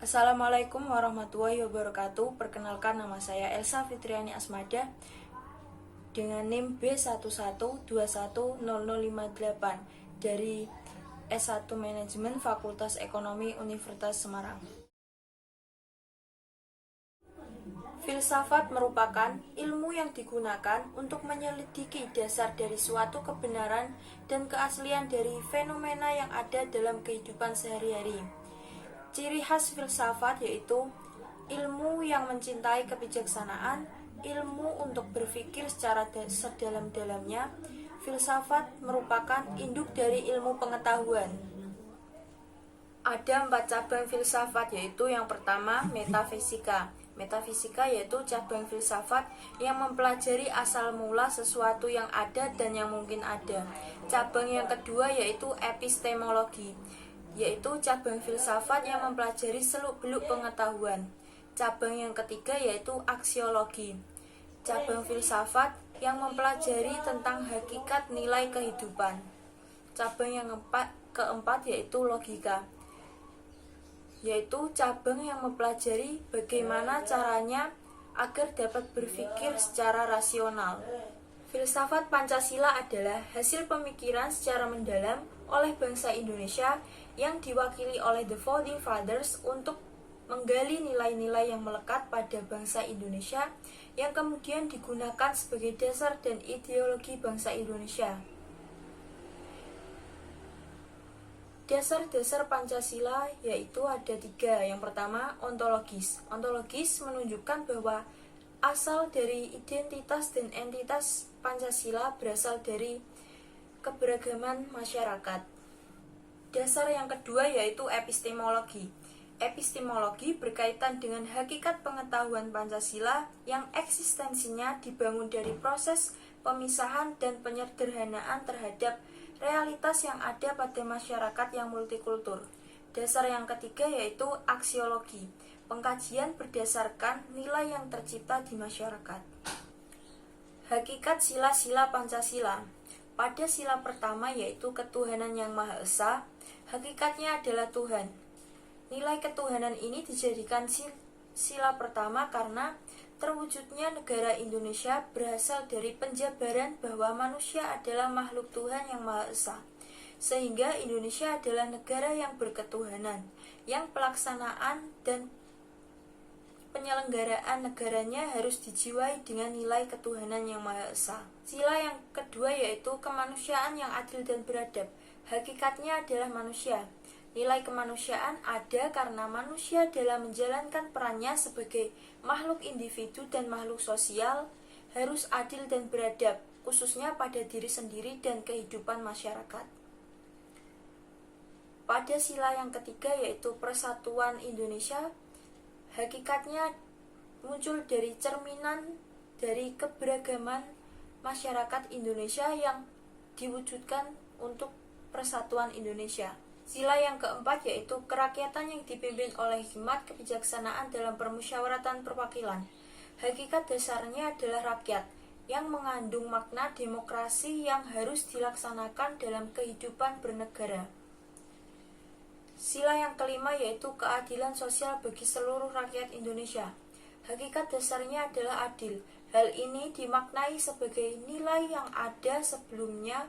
Assalamualaikum warahmatullahi wabarakatuh. Perkenalkan, nama saya Elsa Fitriani Asmada dengan NIM B11210058 dari S1 Manajemen Fakultas Ekonomi Universitas Semarang. Filsafat merupakan ilmu yang digunakan untuk menyelidiki dasar dari suatu kebenaran dan keaslian dari fenomena yang ada dalam kehidupan sehari-hari. Ciri khas filsafat yaitu ilmu yang mencintai kebijaksanaan, ilmu untuk berpikir secara sedalam-dalamnya. Filsafat merupakan induk dari ilmu pengetahuan. Ada 4 cabang filsafat, yaitu yang pertama metafisika. Metafisika yaitu cabang filsafat yang mempelajari asal mula sesuatu yang ada dan yang mungkin ada. Cabang yang kedua yaitu epistemologi, yaitu cabang filsafat yang mempelajari seluk-beluk pengetahuan. Cabang yang ketiga yaitu aksiologi, cabang filsafat yang mempelajari tentang hakikat nilai kehidupan. Cabang yang keempat yaitu logika, yaitu cabang yang mempelajari bagaimana caranya agar dapat berpikir secara rasional. Filsafat Pancasila adalah hasil pemikiran secara mendalam oleh bangsa Indonesia yang diwakili oleh The Founding Fathers untuk menggali nilai-nilai yang melekat pada bangsa Indonesia yang kemudian digunakan sebagai dasar dan ideologi bangsa Indonesia. Dasar-dasar Pancasila yaitu ada 3. Yang pertama, ontologis. Ontologis menunjukkan bahwa asal dari identitas dan entitas Pancasila berasal dari keberagaman masyarakat. Dasar yang kedua yaitu epistemologi. Epistemologi berkaitan dengan hakikat pengetahuan Pancasila yang eksistensinya dibangun dari proses pemisahan dan penyederhanaan terhadap realitas yang ada pada masyarakat yang multikultur. Dasar yang ketiga yaitu aksiologi, pengkajian berdasarkan nilai yang tercipta di masyarakat. Hakikat sila-sila Pancasila. Pada sila pertama yaitu ketuhanan yang Maha Esa, hakikatnya adalah Tuhan. Nilai ketuhanan ini dijadikan sila pertama karena terwujudnya negara Indonesia berasal dari penjabaran bahwa manusia adalah makhluk Tuhan yang Maha Esa, sehingga Indonesia adalah negara yang berketuhanan, yang pelaksanaan dan penyelenggaraan negaranya harus dijiwai dengan nilai ketuhanan yang Maha Esa. Sila yang kedua yaitu kemanusiaan yang adil dan beradab. Hakikatnya adalah manusia. Nilai kemanusiaan ada karena manusia dalam menjalankan perannya sebagai makhluk individu dan makhluk sosial harus adil dan beradab, khususnya pada diri sendiri dan kehidupan masyarakat. Pada sila yang ketiga yaitu persatuan Indonesia, hakikatnya muncul dari cerminan dari keberagaman masyarakat Indonesia yang diwujudkan untuk persatuan Indonesia. Sila yang keempat yaitu kerakyatan yang dipimpin oleh hikmat kebijaksanaan dalam permusyawaratan perwakilan. Hakikat dasarnya adalah rakyat yang mengandung makna demokrasi yang harus dilaksanakan dalam kehidupan bernegara. Sila yang kelima yaitu keadilan sosial bagi seluruh rakyat Indonesia. Hakikat dasarnya adalah adil. Hal ini dimaknai sebagai nilai yang ada sebelumnya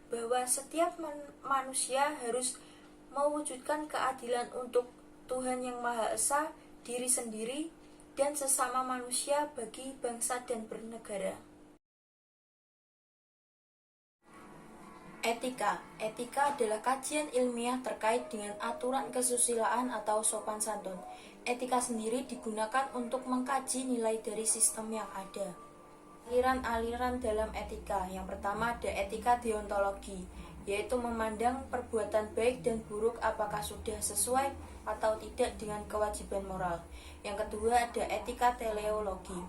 bahwa setiap manusia harus mewujudkan keadilan untuk Tuhan yang Maha Esa, diri sendiri, dan sesama manusia bagi bangsa dan bernegara. Etika. Etika adalah kajian ilmiah terkait dengan aturan kesusilaan atau sopan santun. Etika sendiri digunakan untuk mengkaji nilai dari sistem yang ada. Aliran-aliran dalam etika. Yang pertama ada etika deontologi, yaitu memandang perbuatan baik dan buruk apakah sudah sesuai atau tidak dengan kewajiban moral. Yang kedua ada etika teleologi,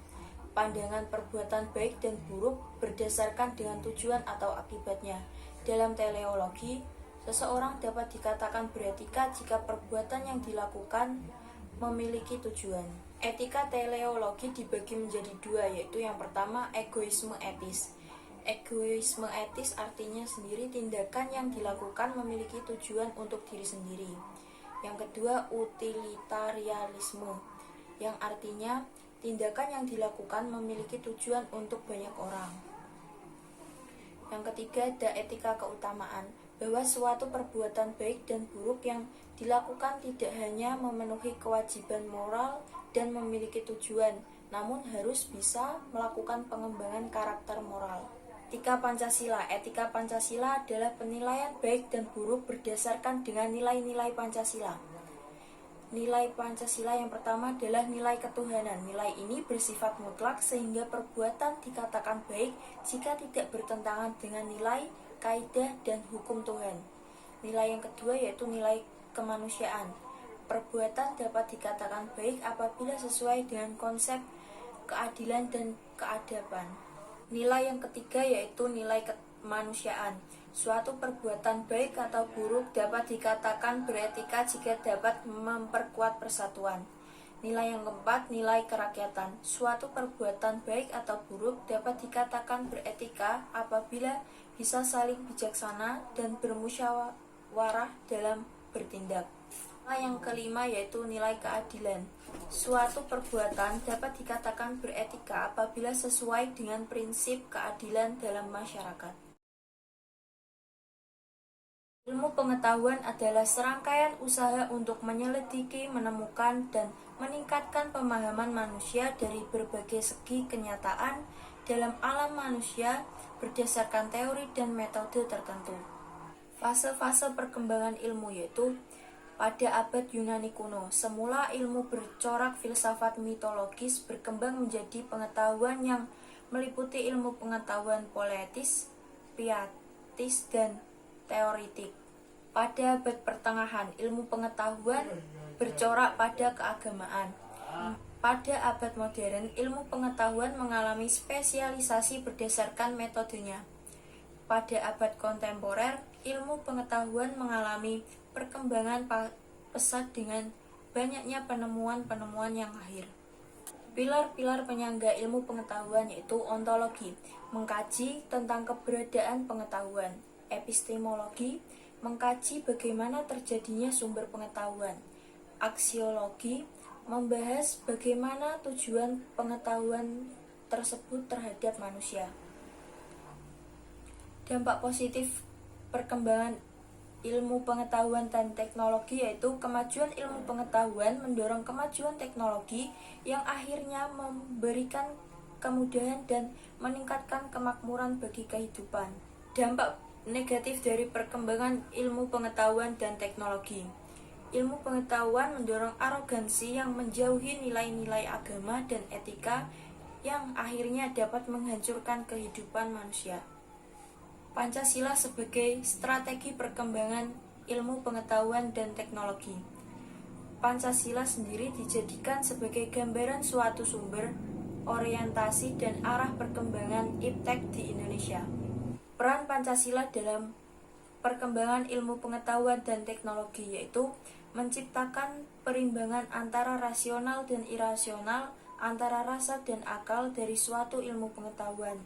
pandangan perbuatan baik dan buruk berdasarkan dengan tujuan atau akibatnya. Dalam teleologi, seseorang dapat dikatakan beretika jika perbuatan yang dilakukan memiliki tujuan. Etika teleologi dibagi menjadi 2, yaitu yang pertama egoisme etis. Egoisme etis artinya sendiri tindakan yang dilakukan memiliki tujuan untuk diri sendiri. Yang kedua, utilitarianisme, yang artinya tindakan yang dilakukan memiliki tujuan untuk banyak orang. Yang ketiga, ada etika keutamaan, bahwa suatu perbuatan baik dan buruk yang dilakukan tidak hanya memenuhi kewajiban moral dan memiliki tujuan, namun harus bisa melakukan pengembangan karakter moral. Etika Pancasila. Etika Pancasila adalah penilaian baik dan buruk berdasarkan dengan nilai-nilai Pancasila. Nilai Pancasila yang pertama adalah nilai ketuhanan. Nilai ini bersifat mutlak sehingga perbuatan dikatakan baik jika tidak bertentangan dengan nilai, kaidah, dan hukum Tuhan. Nilai yang kedua yaitu nilai kemanusiaan. Perbuatan dapat dikatakan baik apabila sesuai dengan konsep keadilan dan keadaban. Nilai yang ketiga yaitu nilai kemanusiaan. Suatu perbuatan baik atau buruk dapat dikatakan beretika jika dapat memperkuat persatuan. Nilai yang keempat, nilai kerakyatan. Suatu perbuatan baik atau buruk dapat dikatakan beretika apabila bisa saling bijaksana dan bermusyawarah dalam bertindak. Nilai yang kelima yaitu nilai keadilan. Suatu perbuatan dapat dikatakan beretika apabila sesuai dengan prinsip keadilan dalam masyarakat. Ilmu pengetahuan adalah serangkaian usaha untuk menyelidiki, menemukan, dan meningkatkan pemahaman manusia dari berbagai segi kenyataan dalam alam manusia berdasarkan teori dan metode tertentu. Fase-fase perkembangan ilmu yaitu pada abad Yunani kuno, semula ilmu bercorak filsafat mitologis berkembang menjadi pengetahuan yang meliputi ilmu pengetahuan poetis, pietis, dan teoritik. Pada abad pertengahan, ilmu pengetahuan bercorak pada keagamaan. Pada abad modern, ilmu pengetahuan mengalami spesialisasi berdasarkan metodenya. Pada abad kontemporer, ilmu pengetahuan mengalami perkembangan pesat dengan banyaknya penemuan-penemuan yang lahir. Pilar-pilar penyangga ilmu pengetahuan yaitu ontologi, mengkaji tentang keberadaan pengetahuan; epistemologi, mengkaji bagaimana terjadinya sumber pengetahuan; aksiologi, membahas bagaimana tujuan pengetahuan tersebut terhadap manusia. Dampak positif perkembangan ilmu pengetahuan dan teknologi yaitu kemajuan ilmu pengetahuan mendorong kemajuan teknologi yang akhirnya memberikan kemudahan dan meningkatkan kemakmuran bagi kehidupan. Dampak negatif dari perkembangan ilmu pengetahuan dan teknologi. Ilmu pengetahuan mendorong arogansi yang menjauhi nilai-nilai agama dan etika yang akhirnya dapat menghancurkan kehidupan manusia. Pancasila sebagai strategi perkembangan ilmu pengetahuan dan teknologi. Pancasila sendiri dijadikan sebagai gambaran suatu sumber, orientasi, dan arah perkembangan iptek di Indonesia. Peran Pancasila dalam perkembangan ilmu pengetahuan dan teknologi yaitu menciptakan perimbangan antara rasional dan irasional, antara rasa dan akal dari suatu ilmu pengetahuan.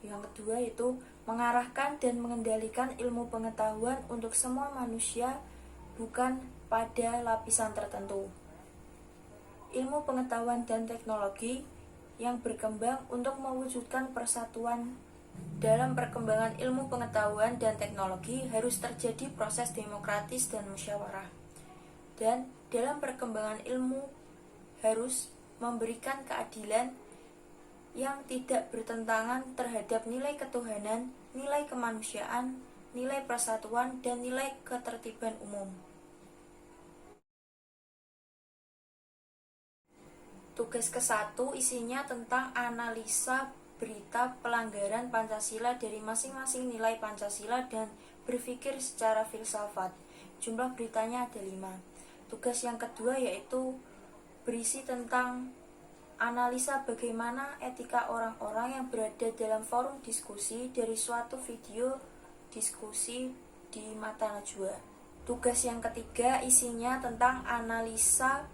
Yang kedua yaitu mengarahkan dan mengendalikan ilmu pengetahuan untuk semua manusia, bukan pada lapisan tertentu. Ilmu pengetahuan dan teknologi yang berkembang untuk mewujudkan persatuan. Dalam perkembangan ilmu pengetahuan dan teknologi harus terjadi proses demokratis dan musyawarah. Dan dalam perkembangan ilmu harus memberikan keadilan yang tidak bertentangan terhadap nilai ketuhanan, nilai kemanusiaan, nilai persatuan, dan nilai ketertiban umum. Tugas ke-1 isinya tentang analisa berita pelanggaran Pancasila dari masing-masing nilai Pancasila dan berpikir secara filsafat. Jumlah beritanya ada 5. Tugas yang kedua yaitu berisi tentang analisa bagaimana etika orang-orang yang berada dalam forum diskusi dari suatu video diskusi di Mata Najwa. Tugas yang ketiga isinya tentang analisa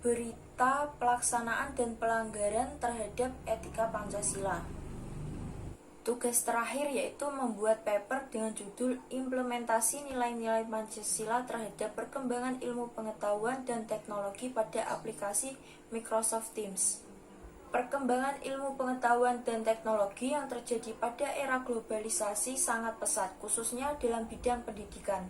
berita pelaksanaan dan pelanggaran terhadap etika Pancasila. Tugas terakhir yaitu membuat paper dengan judul Implementasi Nilai-nilai Pancasila terhadap Perkembangan Ilmu Pengetahuan dan Teknologi pada Aplikasi Microsoft Teams. Perkembangan ilmu pengetahuan dan teknologi yang terjadi pada era globalisasi sangat pesat, khususnya dalam bidang pendidikan.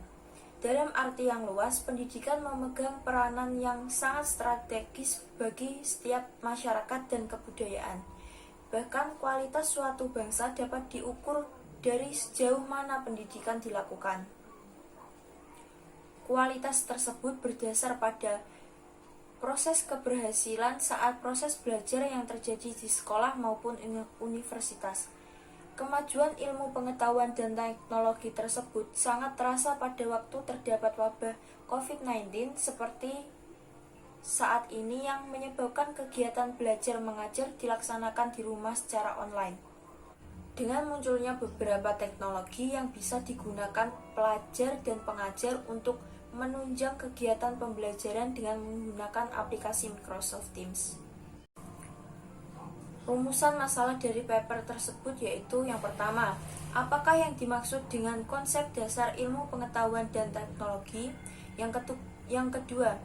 Dalam arti yang luas, pendidikan memegang peranan yang sangat strategis bagi setiap masyarakat dan kebudayaan. Bahkan kualitas suatu bangsa dapat diukur dari sejauh mana pendidikan dilakukan. Kualitas tersebut berdasar pada proses keberhasilan saat proses belajar yang terjadi di sekolah maupun universitas. Kemajuan ilmu pengetahuan dan teknologi tersebut sangat terasa pada waktu terdapat wabah COVID-19 seperti saat ini yang menyebabkan kegiatan belajar mengajar dilaksanakan di rumah secara online. Dengan munculnya beberapa teknologi yang bisa digunakan pelajar dan pengajar untuk menunjang kegiatan pembelajaran dengan menggunakan aplikasi Microsoft Teams. Rumusan masalah dari paper tersebut yaitu yang pertama, apakah yang dimaksud dengan konsep dasar ilmu pengetahuan dan teknologi? Yang kedua,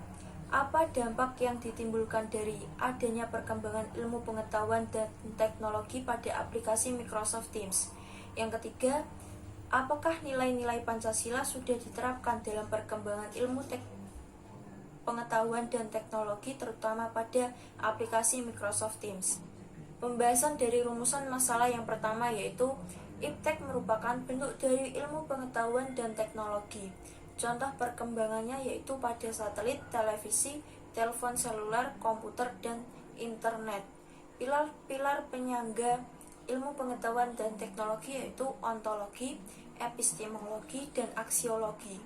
apa dampak yang ditimbulkan dari adanya perkembangan ilmu pengetahuan dan teknologi pada aplikasi Microsoft Teams? Yang ketiga, apakah nilai-nilai Pancasila sudah diterapkan dalam perkembangan ilmu pengetahuan dan teknologi terutama pada aplikasi Microsoft Teams? Pembahasan dari rumusan masalah yang pertama yaitu iptek merupakan bentuk dari ilmu pengetahuan dan teknologi. Contoh perkembangannya yaitu pada satelit, televisi, telepon seluler, komputer, dan internet. Pilar-pilar penyangga ilmu pengetahuan dan teknologi yaitu ontologi, epistemologi, dan aksiologi.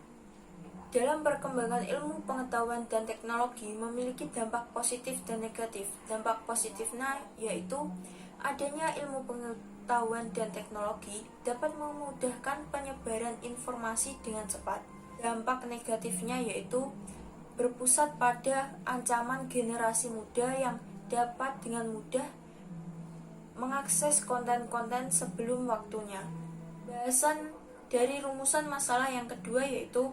Dalam perkembangan ilmu pengetahuan dan teknologi memiliki dampak positif dan negatif. Dampak positifnya yaitu adanya ilmu pengetahuan dan teknologi dapat memudahkan penyebaran informasi dengan cepat. Dampak negatifnya yaitu berpusat pada ancaman generasi muda yang dapat dengan mudah mengakses konten-konten sebelum waktunya. Bahasan dari rumusan masalah yang kedua yaitu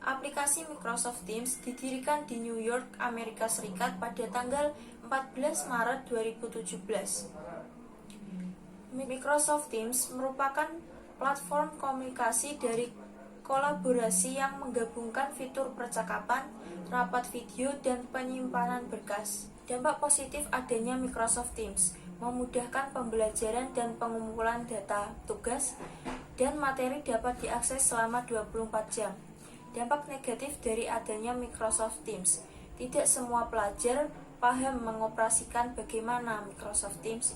aplikasi Microsoft Teams didirikan di New York, Amerika Serikat pada tanggal 14 Maret 2017. Microsoft Teams merupakan platform komunikasi dari kolaborasi yang menggabungkan fitur percakapan, rapat video, dan penyimpanan berkas. Dampak positif adanya Microsoft Teams memudahkan pembelajaran dan pengumpulan data, tugas, dan materi dapat diakses selama 24 jam. Dampak negatif dari adanya Microsoft Teams, tidak semua pelajar paham mengoperasikan bagaimana Microsoft Teams,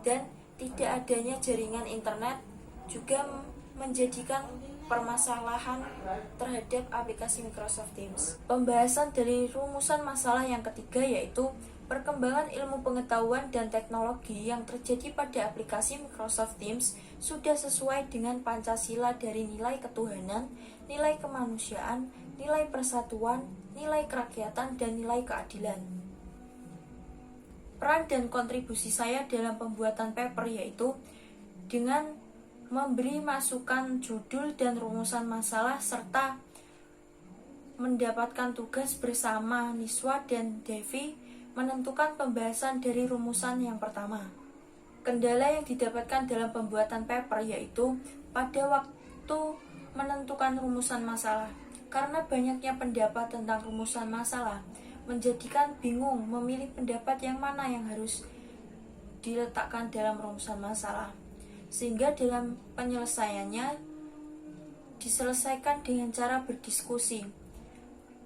dan tidak adanya jaringan internet juga menjadikan permasalahan terhadap aplikasi Microsoft Teams. Pembahasan dari rumusan masalah yang ketiga yaitu perkembangan ilmu pengetahuan dan teknologi yang terjadi pada aplikasi Microsoft Teams sudah sesuai dengan Pancasila dari nilai ketuhanan, nilai kemanusiaan, nilai persatuan, nilai kerakyatan, dan nilai keadilan. Peran dan kontribusi saya dalam pembuatan paper yaitu dengan memberi masukan judul dan rumusan masalah serta mendapatkan tugas bersama Niswa dan Devi menentukan pembahasan dari rumusan yang pertama. Kendala yang didapatkan dalam pembuatan paper yaitu pada waktu menentukan rumusan masalah. Karena banyaknya pendapat tentang rumusan masalah, menjadikan bingung memilih pendapat yang mana yang harus diletakkan dalam rumusan masalah. Sehingga dalam penyelesaiannya diselesaikan dengan cara berdiskusi,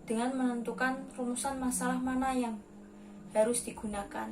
dengan menentukan rumusan masalah mana yang harus digunakan.